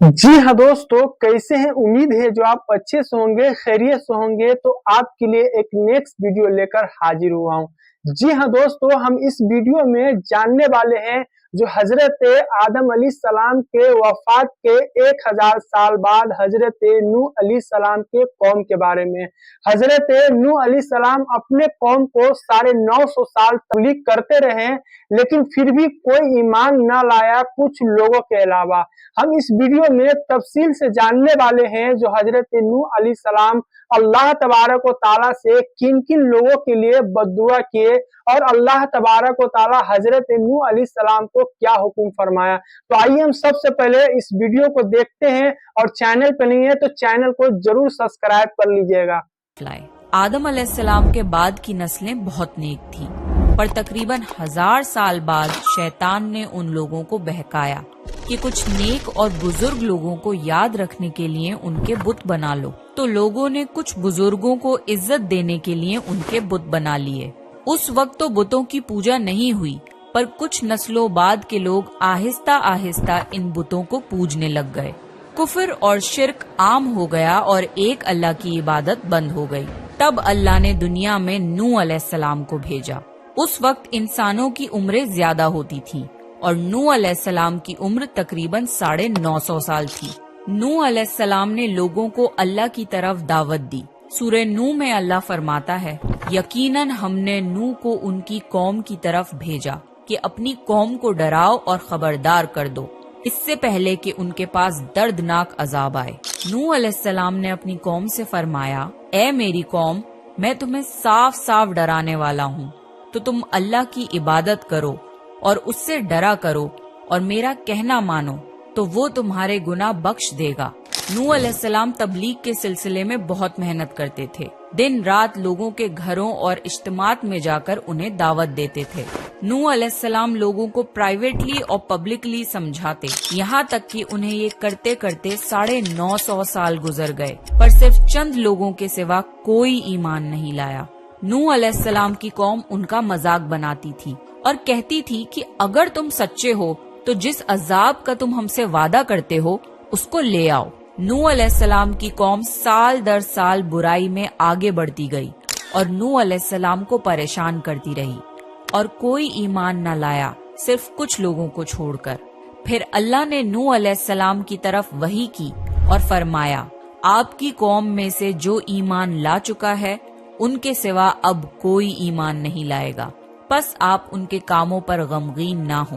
जी हाँ दोस्तों, कैसे हैं? उम्मीद है जो आप अच्छे से होंगे, खैरियत से होंगे। तो आपके लिए एक नेक्स्ट वीडियो लेकर हाजिर हुआ हूँ। जी हाँ दोस्तों, हम इस वीडियो में जानने वाले हैं जो हजरत आदम अलैहिस्सलाम के वफात के 1000 साल बाद हजरत नूह अलैहिस्सलाम के कौम के बारे में। हजरत नूह अलैहिस्सलाम अपने कौम को 950 साल तबलीग करते रहे, लेकिन फिर भी कोई ईमान न लाया कुछ लोगों के अलावा। हम इस वीडियो में तफसील से जानने वाले हैं जो हजरत नूह अलैहिस्सलाम अल्लाह तबारक व तआला से किन किन लोगों के लिए बद्दुआ किए और अल्लाह तबारक व तआला हजरत नूह अलैहिस्सलाम को क्या हुक्म फरमाया। तो आइए हम सबसे पहले इस वीडियो को देखते हैं, और चैनल पर नहीं है तो चैनल को जरूर सब्सक्राइब कर लीजिएगा। आदम अलैहिस्सलाम के बाद की नस्लें बहुत नेक थीं, पर तकरीबन 1000 साल बाद शैतान ने उन लोगों को बहकाया कि कुछ नेक और बुजुर्ग लोगों को याद रखने के लिए उनके बुत बना लो। तो लोगों ने कुछ बुजुर्गों को इज्जत देने के लिए उनके बुत बना लिए। उस वक्त तो बुतों की पूजा नहीं हुई, पर कुछ नस्लों बाद के लोग आहिस्ता आहिस्ता इन बुतों को पूजने लग गए। कुफर और शिर्क आम हो गया और एक अल्लाह की इबादत बंद हो गई। तब अल्लाह ने दुनिया में नूह अलैहिस्सलाम को भेजा। उस वक्त इंसानों की उम्रें ज्यादा होती थीं और नूह अलैहिस्सलाम की उम्र तकरीबन 950 साल थी। नूह अलैहिस्सलाम ने लोगों को अल्लाह की तरफ दावत दी। सूरह नूह में अल्लाह फरमाता है, यकीनन हमने नूह को उनकी कौम की तरफ भेजा कि अपनी कौम को डराओ और खबरदार कर दो, इससे पहले कि उनके पास दर्दनाक अजाब आए। नूह अलैहिस्सलाम ने अपनी कौम से फरमाया, ए मेरी कौम, मैं तुम्हें साफ साफ डराने वाला हूँ, तो तुम अल्लाह की इबादत करो और उससे डरा करो और मेरा कहना मानो, तो वो तुम्हारे गुनाह बख्श देगा। नूह अलैहिस्सलाम तबलीग के सिलसिले में बहुत मेहनत करते थे। दिन रात लोगों के घरों और इज्तिमात में जाकर उन्हें दावत देते थे। नूह अलैहिस्सलाम लोगों को प्राइवेटली और पब्लिकली समझाते, यहाँ तक कि उन्हें ये करते करते 950 साल गुजर गए, पर सिर्फ चंद लोगों के सिवा कोई ईमान नहीं लाया। नूह अलैहिस्सलाम की कौम उनका मजाक बनाती थी और कहती थी कि अगर तुम सच्चे हो तो जिस अजाब का तुम हमसे वादा करते हो उसको ले आओ। नूह अलैहिस्सलाम की कौम साल दर साल बुराई में आगे बढ़ती गई और नूह अलैहिस्सलाम को परेशान करती रही और कोई ईमान न लाया, सिर्फ कुछ लोगों को छोड़कर। फिर अल्लाह ने नूह अलैहिस्सलाम की तरफ वही की और फरमाया, आपकी कौम में से जो ईमान ला चुका है उनके सिवा अब कोई ईमान नहीं लाएगा, बस आप उनके कामों पर गमगीन ना हो।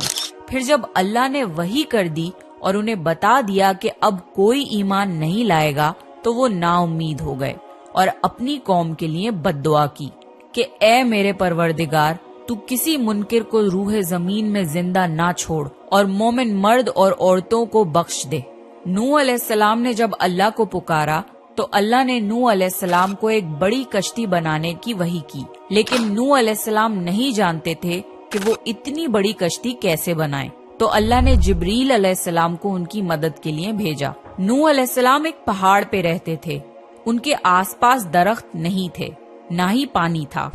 फिर जब अल्लाह ने वही कर दी और उन्हें बता दिया कि अब कोई ईमान नहीं लाएगा, तो वो नाउम्मीद हो गए और अपनी कौम के लिए बद्दुआ की कि ए मेरे परवरदिगार, तू किसी मुनकिर को रूह जमीन में जिंदा ना छोड़ और मोमिन मर्द और औरतों को बख्श दे। नूह अलैहिस्सलाम ने जब अल्लाह को पुकारा तो अल्लाह ने नूह अलैहिस्सलाम को एक बड़ी कश्ती बनाने की वही की, लेकिन नूह अलैहिस्सलाम नहीं जानते थे कि वो इतनी बड़ी कश्ती कैसे बनाएं। तो अल्लाह ने जिब्रील अलैहिस्सलाम को उनकी मदद के लिए भेजा। नूह अलैहिस्सलाम एक पहाड़ पे रहते थे। उनके आसपास दरख्त नहीं थे, ना ही पानी था।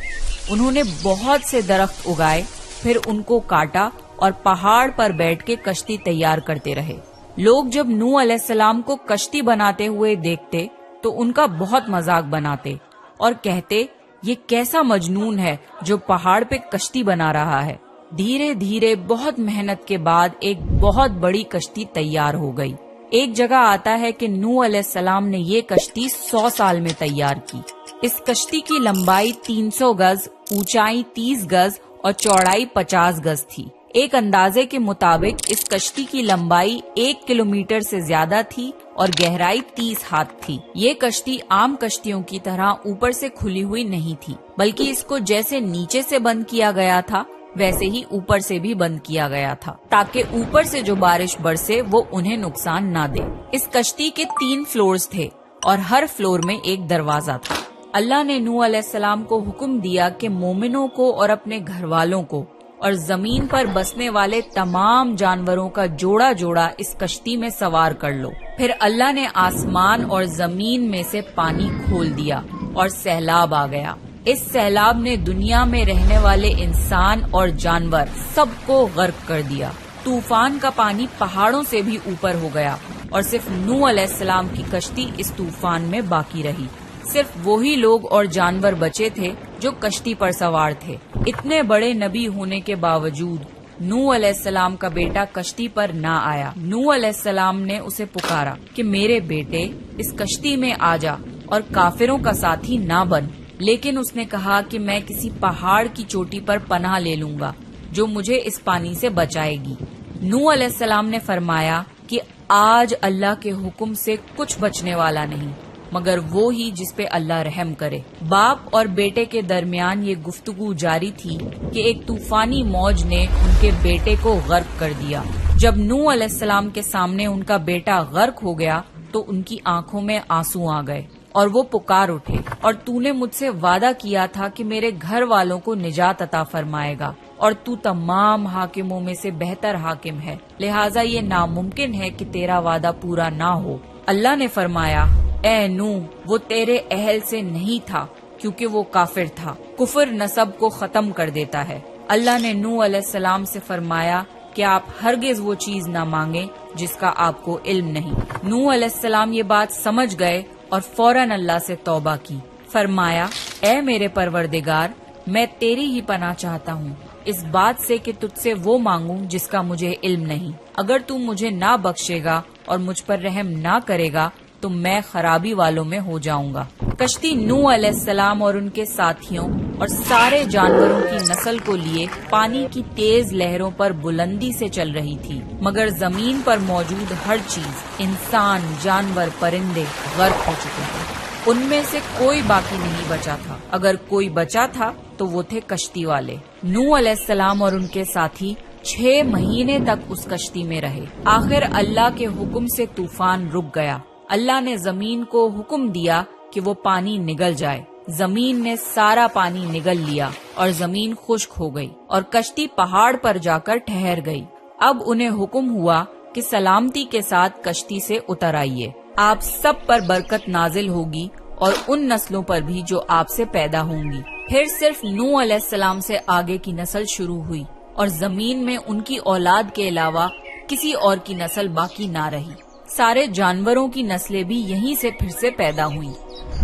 उन्होंने बहुत से दरख्त उगाए, फिर उनको काटा और पहाड़ पर बैठ के कश्ती तैयार करते रहे। लोग जब नूह अलैहिस्सलाम को कश्ती बनाते हुए देखते तो उनका बहुत मजाक बनाते और कहते, ये कैसा मजनून है जो पहाड़ पे कश्ती बना रहा है। धीरे धीरे बहुत मेहनत के बाद एक बहुत बड़ी कश्ती तैयार हो गई। एक जगह आता है कि नूह अलैहिस्सलाम ने ये कश्ती 100 साल में तैयार की। इस कश्ती की लंबाई 300 गज, ऊंचाई 30 गज और चौड़ाई 50 गज थी। एक अंदाजे के मुताबिक इस कश्ती की लंबाई 1 किलोमीटर से ज्यादा थी और गहराई 30 हाथ थी। ये कश्ती आम कश्तियों की तरह ऊपर से खुली हुई नहीं थी, बल्कि इसको जैसे नीचे से बंद किया गया था वैसे ही ऊपर से भी बंद किया गया था, ताकि ऊपर से जो बारिश बरसे वो उन्हें नुकसान ना दे। इस कश्ती के 3 फ्लोर्स थे और हर फ्लोर में एक दरवाजा था। अल्लाह ने नूह अलैहिस्सलाम को हुक्म दिया कि मोमिनों को और अपने घर वालों को और जमीन पर बसने वाले तमाम जानवरों का जोड़ा जोड़ा इस कश्ती में सवार कर लो। फिर अल्लाह ने आसमान और जमीन में से पानी खोल दिया और सैलाब आ गया। इस सैलाब ने दुनिया में रहने वाले इंसान और जानवर सबको गर्क कर दिया। तूफान का पानी पहाड़ों से भी ऊपर हो गया اور صرف نوح علیہ السلام کی کشتی اس طوفان میں باقی رہی۔ صرف وہی لوگ اور جانور بچے تھے جو کشتی پر سوار تھے۔ اتنے بڑے نبی ہونے کے باوجود نوح علیہ السلام کا بیٹا کشتی پر نہ آیا۔ نوح علیہ السلام نے اسے پکارا کہ میرے بیٹے اس کشتی میں آ جا اور کافروں کا ساتھی نہ بن، لیکن اس نے کہا کہ میں کسی پہاڑ کی چوٹی پر پناہ لے لوں گا جو مجھے اس پانی سے بچائے گی۔ نوح علیہ السلام نے فرمایا کہ آج اللہ کے حکم سے کچھ بچنے والا نہیں مگر وہ ہی جس پہ اللہ رحم کرے۔ باپ اور بیٹے کے درمیان یہ گفتگو جاری تھی کہ ایک طوفانی موج نے ان کے بیٹے کو غرق کر دیا۔ جب نوح علیہ السلام کے سامنے ان کا بیٹا غرق ہو گیا تو ان کی آنکھوں میں آنسو آ گئے اور وہ پکار اٹھے، اور تو نے مجھ سے وعدہ کیا تھا کہ میرے گھر والوں کو نجات عطا فرمائے گا، اور تو تمام حاکموں میں سے بہتر حاکم ہے، لہٰذا یہ ناممکن ہے کہ تیرا وعدہ پورا نہ ہو۔ اللہ نے فرمایا، اے نوح، وہ تیرے اہل سے نہیں تھا کیونکہ وہ کافر تھا۔ کفر نسب کو ختم کر دیتا ہے۔ اللہ نے نوح علیہ السلام سے فرمایا کہ آپ ہرگز وہ چیز نہ مانگیں جس کا آپ کو علم نہیں۔ نوح علیہ السلام یہ بات سمجھ گئے اور فوراً اللہ سے توبہ کی۔ فرمایا، اے میرے پروردگار، میں تیری ہی پناہ چاہتا ہوں اس بات سے کہ تجھ سے وہ مانگوں جس کا مجھے علم نہیں۔ اگر تو مجھے نہ بخشے گا اور مجھ پر رحم نہ کرے گا تو میں خرابی والوں میں ہو جاؤں گا۔ کشتی نوح علیہ السلام اور ان کے ساتھیوں اور سارے جانوروں کی نسل کو لیے پانی کی تیز لہروں پر بلندی سے چل رہی تھی، مگر زمین پر موجود ہر چیز، انسان، جانور، پرندے غرق ہو چکے تھے۔ ان میں سے کوئی باقی نہیں بچا تھا، اگر کوئی بچا تھا تو وہ تھے کشتی والے۔ نوح علیہ السلام اور ان کے ساتھی 6 مہینے تک اس کشتی میں رہے۔ آخر اللہ کے حکم سے طوفان رک گیا۔ اللہ نے زمین کو حکم دیا کہ وہ پانی نگل جائے۔ زمین نے سارا پانی نگل لیا اور زمین خشک ہو گئی اور کشتی پہاڑ پر جا کر ٹھہر گئی۔ اب انہیں حکم ہوا کہ سلامتی کے ساتھ کشتی سے اتر آئیے، آپ سب پر برکت نازل ہوگی اور ان نسلوں پر بھی جو آپ سے پیدا ہوں گی۔ پھر صرف نوح علیہ السلام سے آگے کی نسل شروع ہوئی اور زمین میں ان کی اولاد کے علاوہ کسی اور کی نسل باقی نہ رہی۔ سارے جانوروں کی نسلیں بھی یہیں سے پھر سے پیدا ہوئیں۔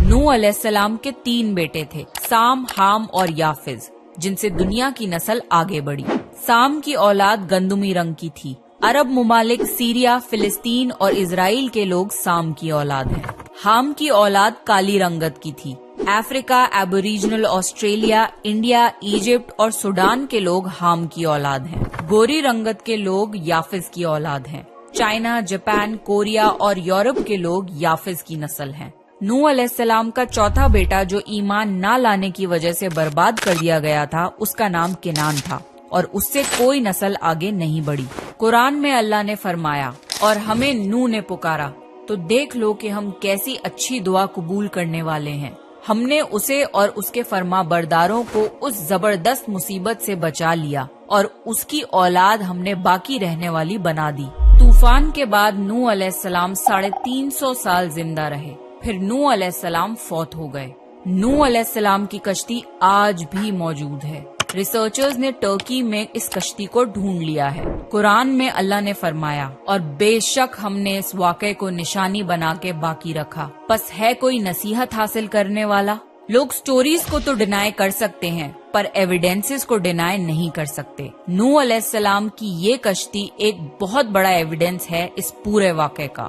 نوح علیہ السلام کے 3 بیٹے تھے، سام، حام اور یافز، جن سے دنیا کی نسل آگے بڑھی۔ سام کی اولاد گندمی رنگ کی تھی۔ عرب ممالک سیریا، فلسطین اور اسرائیل کے لوگ سام کی اولاد ہیں۔ حام کی اولاد کالی رنگت کی تھی۔ افریقہ، ایبوریجنل آسٹریلیا، انڈیا، ایجپٹ اور سوڈان کے لوگ حام کی اولاد ہیں۔ گوری رنگت کے لوگ یافز کی اولاد ہیں۔ چائنا، جاپان، کوریا اور یورپ کے لوگ یافز کی نسل ہیں۔ نوح علیہ السلام کا چوتھا بیٹا جو ایمان نہ لانے کی وجہ سے برباد کر دیا گیا تھا، اس کا نام کنان تھا اور اس سے کوئی نسل آگے نہیں بڑھی۔ قرآن میں اللہ نے فرمایا، اور ہمیں نوح نے پکارا تو دیکھ لو کہ ہم کیسی اچھی دعا قبول کرنے والے ہیں۔ ہم نے اسے اور اس کے فرما برداروں کو اس زبردست مصیبت سے بچا لیا اور اس کی اولاد ہم نے باقی رہنے والی بنا دی۔ طوفان کے بعد نوح علیہ السلام 350 سال زندہ رہے، پھر نوح علیہ السلام فوت ہو گئے۔ نوح علیہ السلام کی کشتی آج بھی موجود ہے۔ ریسرچرز نے ترکی میں اس کشتی کو ڈھونڈ لیا ہے۔ قرآن میں اللہ نے فرمایا، اور بے شک ہم نے اس واقعے کو نشانی بنا کے باقی رکھا، پس ہے کوئی نصیحت حاصل کرنے والا؟ لوگ سٹوریز کو تو ڈینائی کر سکتے ہیں پر ایویڈنسز کو ڈینائی نہیں کر سکتے۔ نوح علیہ السلام کی یہ کشتی ایک بہت بڑا ایویڈنس ہے اس پورے واقعے کا۔